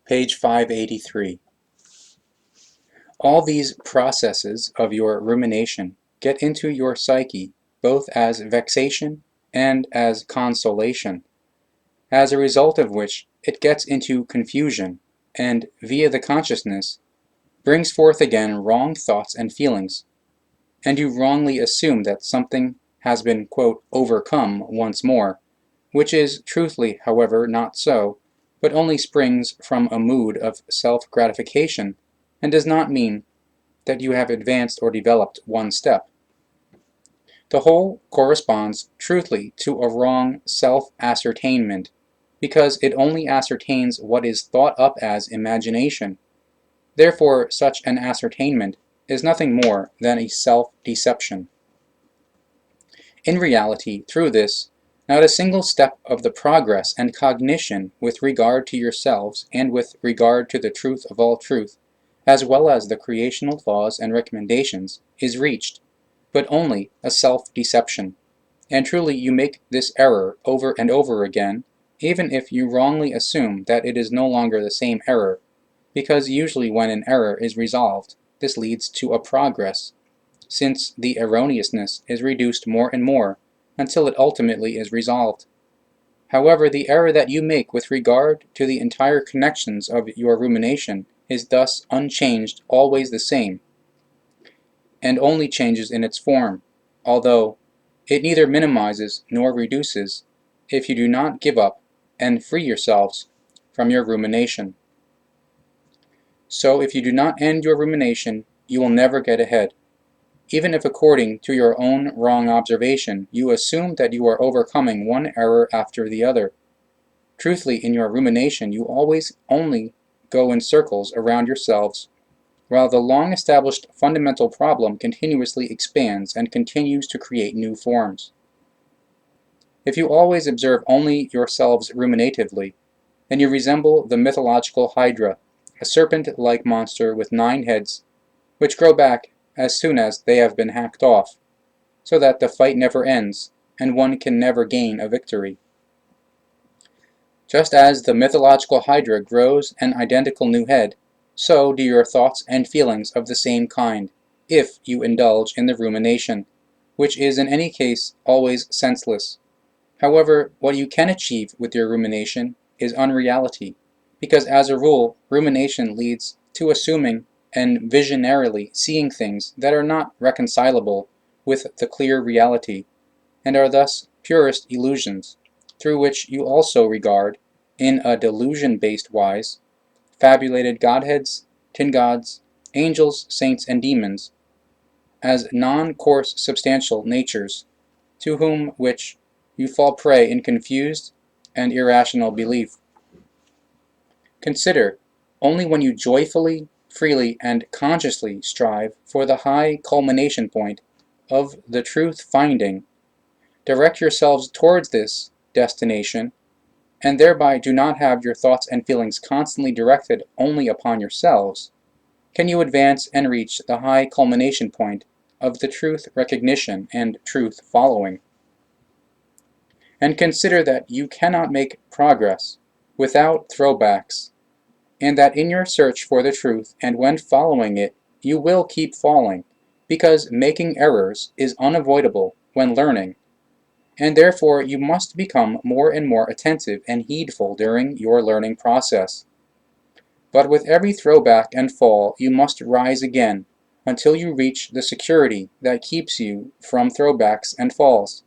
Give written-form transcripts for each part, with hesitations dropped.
Page 583. All these processes of your rumination get into your psyche both as vexation and as consolation, as a result of which it gets into confusion and, via the consciousness, brings forth again wrong thoughts and feelings, and you wrongly assume that something has been, quote, overcome once more, which is truthfully, however, not so, but only springs from a mood of self-gratification, and does not mean that you have advanced or developed one step. The whole corresponds truthfully to a wrong self-ascertainment, because it only ascertains what is thought up as imagination. Therefore, such an ascertainment is nothing more than a self-deception. In reality, through this, not a single step of the progress and cognition with regard to yourselves and with regard to the truth of all truth, as well as the creational laws and recommendations, is reached, but only a self-deception. And truly you make this error over and over again, even if you wrongly assume that it is no longer the same error, because usually when an error is resolved, this leads to a progress, since the erroneousness is reduced more and more, until it ultimately is resolved. However, the error that you make with regard to the entire connections of your rumination is thus unchanged, always the same, and only changes in its form, although it neither minimizes nor reduces, if you do not give up and free yourselves from your rumination. So if you do not end your rumination, you will never get ahead. Even if according to your own wrong observation you assume that you are overcoming one error after the other. Truthfully, in your rumination you always only go in circles around yourselves, while the long-established fundamental problem continuously expands and continues to create new forms. If you always observe only yourselves ruminatively, then you resemble the mythological Hydra, a serpent-like monster with 9 heads, which grow back as soon as they have been hacked off, so that the fight never ends, and one can never gain a victory. Just as the mythological Hydra grows an identical new head, so do your thoughts and feelings of the same kind, if you indulge in the rumination, which is in any case always senseless. However, what you can achieve with your rumination is unreality, because as a rule, rumination leads to assuming and visionarily seeing things that are not reconcilable with the clear reality, and are thus purest illusions, through which you also regard, in a delusion-based wise, fabulated godheads, tin gods, angels, saints, and demons, as non-coarse substantial natures, to whom which you fall prey in confused and irrational belief. Consider, only when you joyfully, freely, and consciously strive for the high culmination point of the truth-finding, direct yourselves towards this destination, and thereby do not have your thoughts and feelings constantly directed only upon yourselves, can you advance and reach the high culmination point of the truth recognition and truth following. And consider that you cannot make progress without throwbacks, and that in your search for the truth and when following it, you will keep falling, because making errors is unavoidable when learning, and therefore you must become more and more attentive and heedful during your learning process. But with every throwback and fall you must rise again, until you reach the security that keeps you from throwbacks and falls.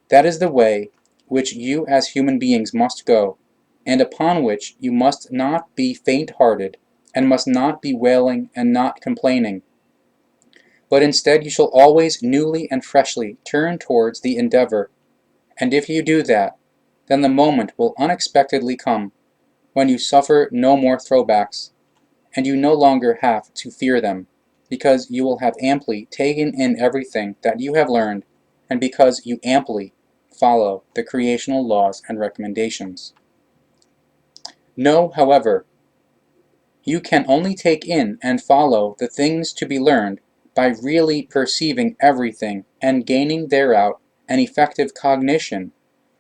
That is the way which you as human beings must go, and upon which you must not be faint-hearted, and must not be wailing and not complaining. But instead you shall always newly and freshly turn towards the endeavor, and if you do that, then the moment will unexpectedly come when you suffer no more throwbacks, and you no longer have to fear them, because you will have amply taken in everything that you have learned, and because you amply follow the creational laws and recommendations. Know, however, you can only take in and follow the things to be learned by really perceiving everything and gaining thereout an effective cognition,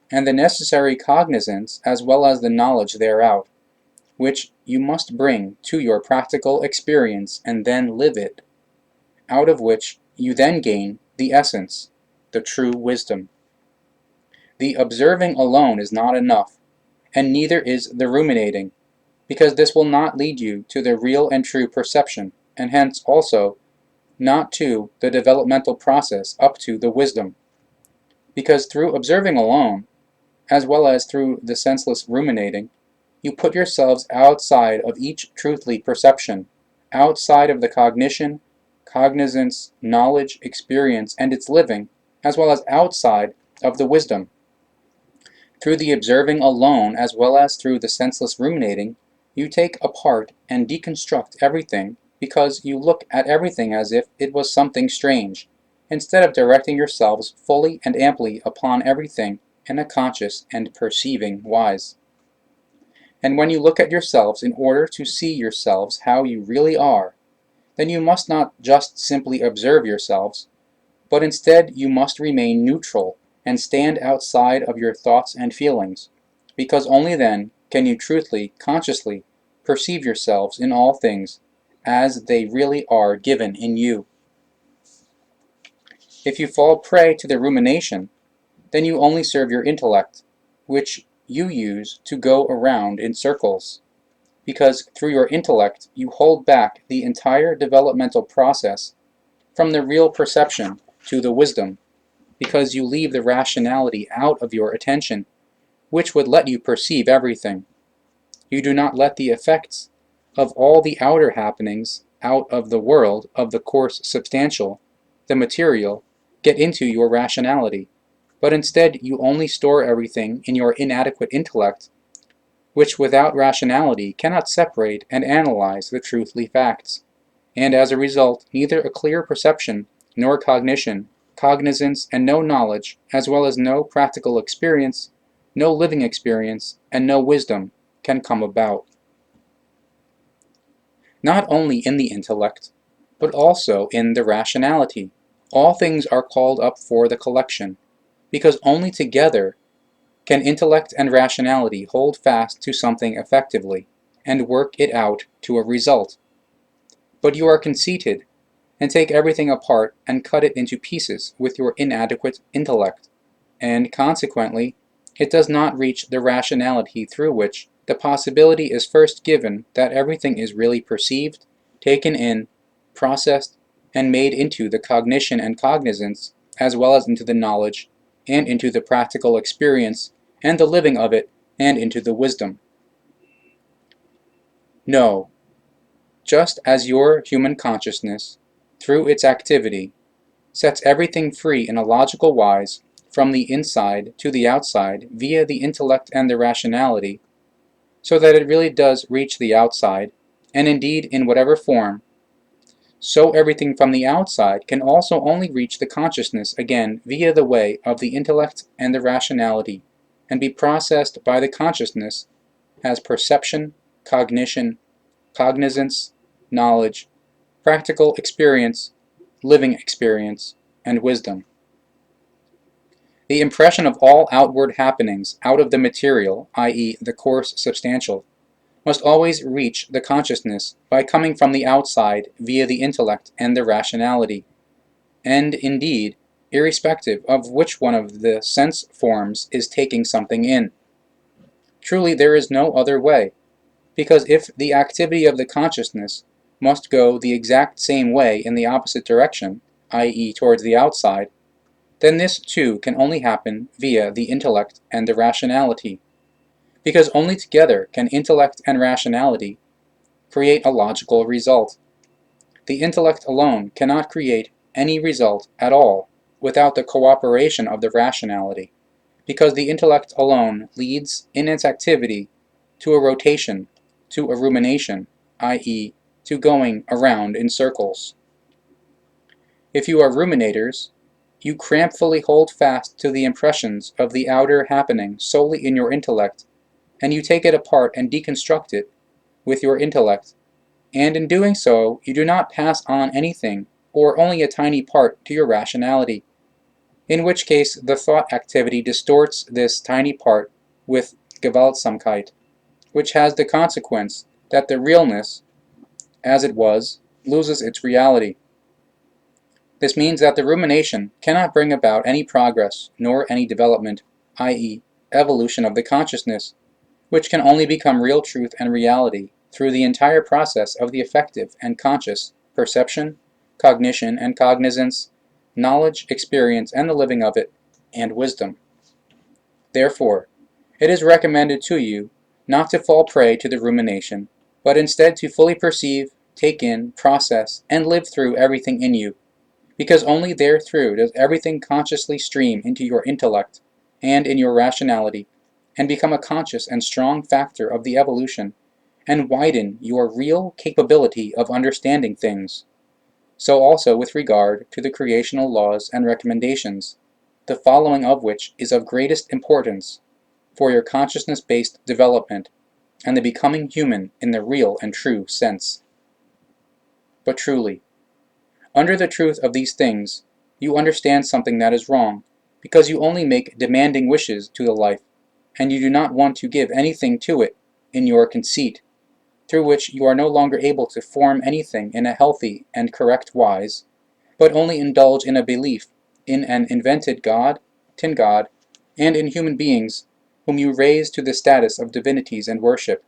and the necessary cognizance as well as the knowledge thereout. which you must bring to your practical experience and then live it, out of which you then gain the essence, the true wisdom. The observing alone is not enough, and neither is the ruminating, because this will not lead you to the real and true perception, and hence also not to the developmental process up to the wisdom. Because through observing alone, as well as through the senseless ruminating, you put yourselves outside of each truthly perception, outside of the cognition, cognizance, knowledge, experience, and its living, as well as outside of the wisdom. Through the observing alone, as well as through the senseless ruminating, you take apart and deconstruct everything because you look at everything as if it was something strange, instead of directing yourselves fully and amply upon everything in a conscious and perceiving wise. And when you look at yourselves in order to see yourselves how you really are, then you must not just simply observe yourselves, but instead you must remain neutral and stand outside of your thoughts and feelings, because only then can you truthfully, consciously perceive yourselves in all things as they really are given in you. If you fall prey to the rumination, then you only serve your intellect, which you use to go around in circles, because through your intellect you hold back the entire developmental process from the real perception to the wisdom, because you leave the rationality out of your attention, which would let you perceive everything. You do not let the effects of all the outer happenings out of the world of the coarse substantial, the material, get into your rationality, but instead you only store everything in your inadequate intellect, which without rationality cannot separate and analyze the truthly facts, and as a result neither a clear perception nor cognition, cognizance, and no knowledge, as well as no practical experience, no living experience, and no wisdom can come about. Not only in the intellect, but also in the rationality, all things are called up for the collection, because only together can intellect and rationality hold fast to something effectively, and work it out to a result. But you are conceited, and take everything apart and cut it into pieces with your inadequate intellect, and consequently it does not reach the rationality through which the possibility is first given that everything is really perceived, taken in, processed, and made into the cognition and cognizance, as well as into the knowledge, and into the practical experience, and the living of it, and into the wisdom. No, just as your human consciousness, through its activity, sets everything free in a logical wise from the inside to the outside via the intellect and the rationality, so that it really does reach the outside, and indeed in whatever form, so everything from the outside can also only reach the consciousness again via the way of the intellect and the rationality, and be processed by the consciousness as perception, cognition, cognizance, knowledge, practical experience, living experience, and wisdom. The impression of all outward happenings out of the material, i.e., the coarse substantial, must always reach the consciousness by coming from the outside via the intellect and the rationality, and indeed, irrespective of which one of the sense forms is taking something in. Truly, there is no other way, because if the activity of the consciousness must go the exact same way in the opposite direction, i.e., towards the outside, then this too can only happen via the intellect and the rationality, because only together can intellect and rationality create a logical result. The intellect alone cannot create any result at all without the cooperation of the rationality, because the intellect alone leads in its activity to a rotation, to a rumination, i.e., to going around in circles. If you are ruminators, you crampfully hold fast to the impressions of the outer happening solely in your intellect, and you take it apart and deconstruct it with your intellect, and in doing so you do not pass on anything or only a tiny part to your rationality, in which case the thought activity distorts this tiny part with Gewaltsamkeit, which has the consequence that the realness, as it was, loses its reality. This means that the rumination cannot bring about any progress nor any development, i.e., evolution of the consciousness, which can only become real truth and reality through the entire process of the effective and conscious perception, cognition and cognizance, knowledge, experience, and the living of it, and wisdom. Therefore, it is recommended to you not to fall prey to the rumination, but instead to fully perceive, take in, process, and live through everything in you, because only therethrough does everything consciously stream into your intellect and in your rationality, and become a conscious and strong factor of the evolution, and widen your real capability of understanding things. So also with regard to the creational laws and recommendations, the following of which is of greatest importance for your consciousness-based development and the becoming human in the real and true sense. But truly, under the truth of these things, you understand something that is wrong, because you only make demanding wishes to the life, and you do not want to give anything to it in your conceit, through which you are no longer able to form anything in a healthy and correct wise, but only indulge in a belief in an invented God, tin God, and in human beings whom you raise to the status of divinities and worship.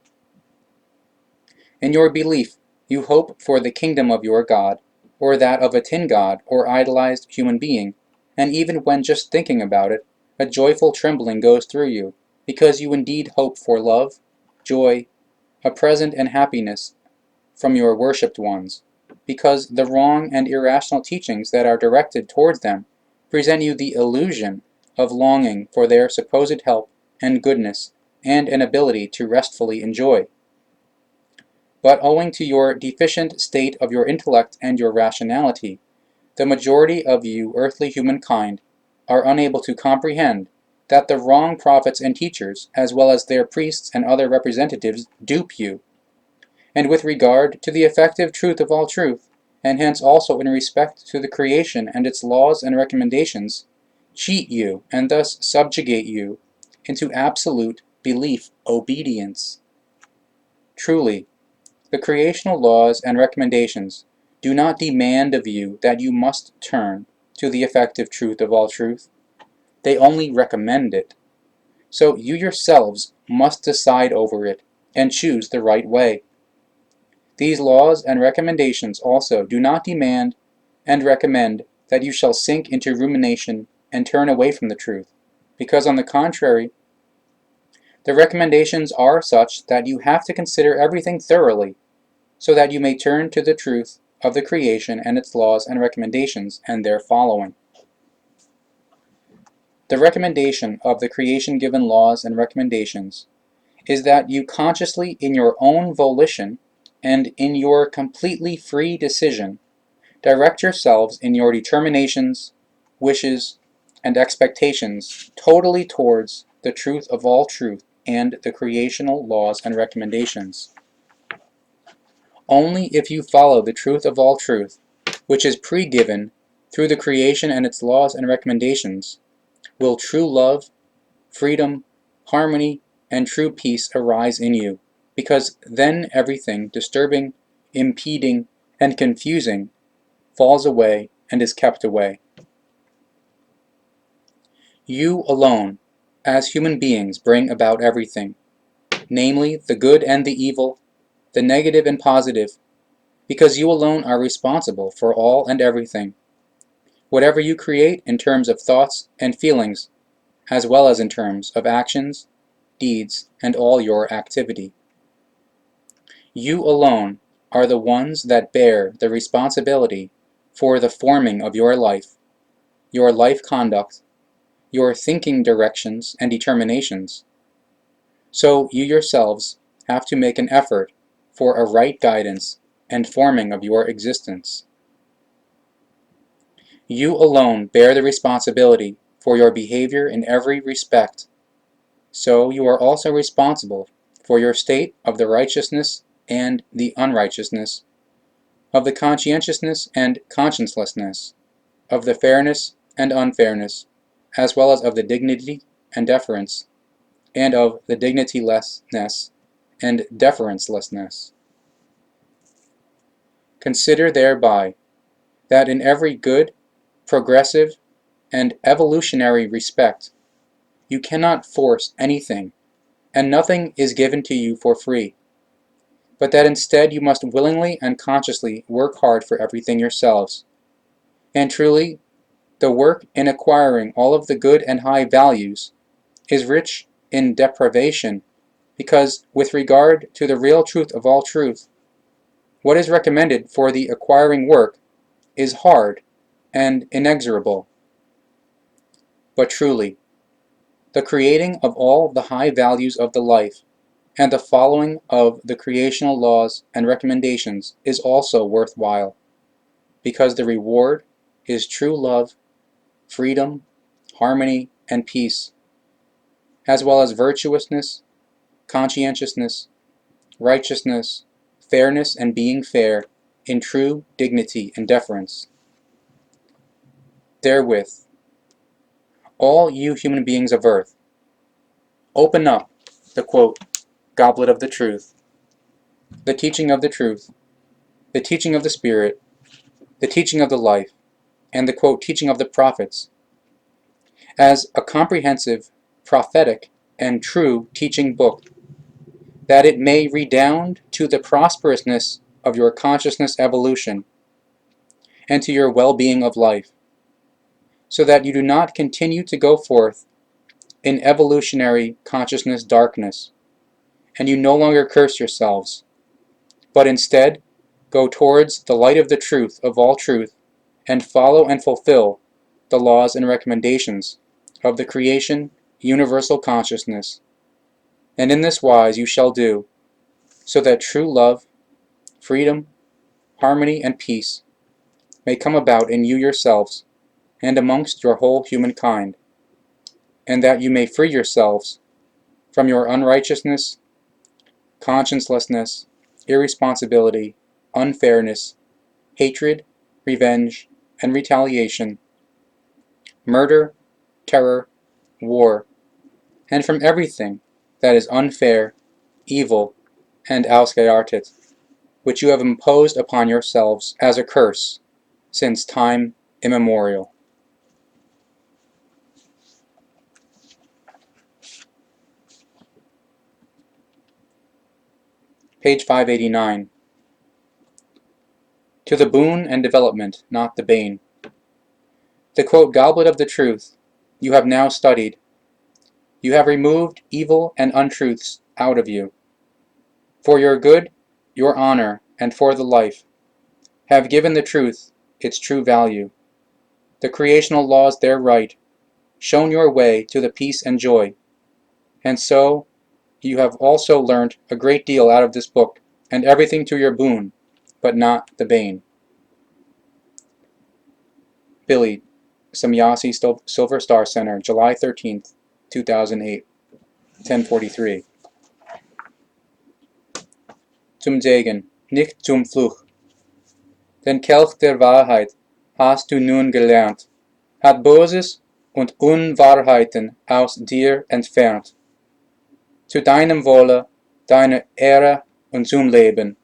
In your belief, you hope for the kingdom of your God, or that of a tin God or idolized human being, and even when just thinking about it, a joyful trembling goes through you, because you indeed hope for love, joy, a present and happiness from your worshipped ones, because the wrong and irrational teachings that are directed towards them present you the illusion of longing for their supposed help and goodness and an ability to restfully enjoy. But owing to your deficient state of your intellect and your rationality, the majority of you earthly humankind are unable to comprehend that the wrong prophets and teachers, as well as their priests and other representatives, dupe you, and with regard to the effective truth of all truth, and hence also in respect to the creation and its laws and recommendations, cheat you and thus subjugate you into absolute belief obedience. Truly, the creational laws and recommendations do not demand of you that you must turn to the effective truth of all truth. They only recommend it. So you yourselves must decide over it and choose the right way. These laws and recommendations also do not demand and recommend that you shall sink into rumination and turn away from the truth, because on the contrary, the recommendations are such that you have to consider everything thoroughly, so that you may turn to the truth of the creation and its laws and recommendations and their following. The recommendation of the creation-given laws and recommendations is that you consciously, in your own volition and in your completely free decision, direct yourselves in your determinations, wishes, and expectations totally towards the truth of all truth and the creational laws and recommendations. Only if you follow the truth of all truth, which is pre-given through the creation and its laws and recommendations, will true love, freedom, harmony, and true peace arise in you, because then everything disturbing, impeding, and confusing falls away and is kept away. You alone, as human beings, bring about everything, namely the good and the evil, the negative and positive, because you alone are responsible for all and everything. Whatever you create in terms of thoughts and feelings, as well as in terms of actions, deeds, and all your activity. You alone are the ones that bear the responsibility for the forming of your life conduct, your thinking directions and determinations. So you yourselves have to make an effort for a right guidance and forming of your existence. You alone bear the responsibility for your behavior in every respect. So you are also responsible for your state of the righteousness and the unrighteousness, of the conscientiousness and consciencelessness, of the fairness and unfairness, as well as of the dignity and deference, and of the dignitylessness and deferencelessness. Consider thereby that in every good, progressive, and evolutionary respect, you cannot force anything, and nothing is given to you for free, but that instead you must willingly and consciously work hard for everything yourselves. And truly, the work in acquiring all of the good and high values is rich in deprivation, because with regard to the real truth of all truth, what is recommended for the acquiring work is hard and inexorable. But truly, the creating of all the high values of the life and the following of the creational laws and recommendations is also worthwhile, because the reward is true love, freedom, harmony, and peace, as well as virtuousness, conscientiousness, righteousness, fairness, and being fair in true dignity and deference. Therewith, all you human beings of earth, open up the quote, Goblet of the Truth, the teaching of the truth, the teaching of the Spirit, the teaching of the life, and the quote, teaching of the prophets, as a comprehensive, prophetic, and true teaching book, that it may redound to the prosperousness of your consciousness evolution and to your well-being of life, so that you do not continue to go forth in evolutionary consciousness darkness, and you no longer curse yourselves, but instead go towards the light of the truth of all truth, and follow and fulfill the laws and recommendations of the creation universal consciousness. And in this wise you shall do, so that true love, freedom, harmony, and peace may come about in you yourselves and amongst your whole humankind, and that you may free yourselves from your unrighteousness, consciencelessness, irresponsibility, unfairness, hatred, revenge, and retaliation, murder, terror, war, and from everything that is unfair, evil, and ausgeartet, which you have imposed upon yourselves as a curse since time immemorial. Page 589. To the boon and development, not the bane. The quote, Goblet of the Truth you have now studied. You have removed evil and untruths out of you. For your good, your honor, and for the life, have given the truth its true value, the creational laws their right, shown your way to the peace and joy, and so you have also learnt a great deal out of this book, and everything to your boon, but not the bane. Billy, Samyasi Silver Star Center, July 13th, 2008, 10:43. Zum Segen, nicht zum Fluch. Den Kelch der Wahrheit hast du nun gelernt, hat Böses und Unwahrheiten aus dir entfernt. Zu deinem Wohle, deiner Ehre und zum Leben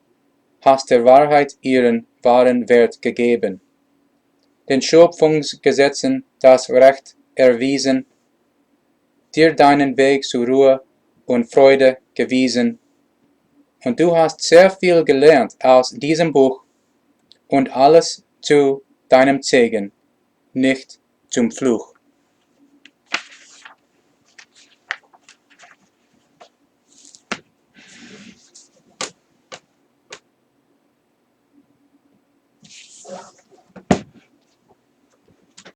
hast der Wahrheit ihren wahren Wert gegeben. Den Schöpfungsgesetzen das Recht erwiesen, dir deinen Weg zur Ruhe und Freude gewiesen, und du hast sehr viel gelernt aus diesem Buch und alles zu deinem Segen, nicht zum Fluch.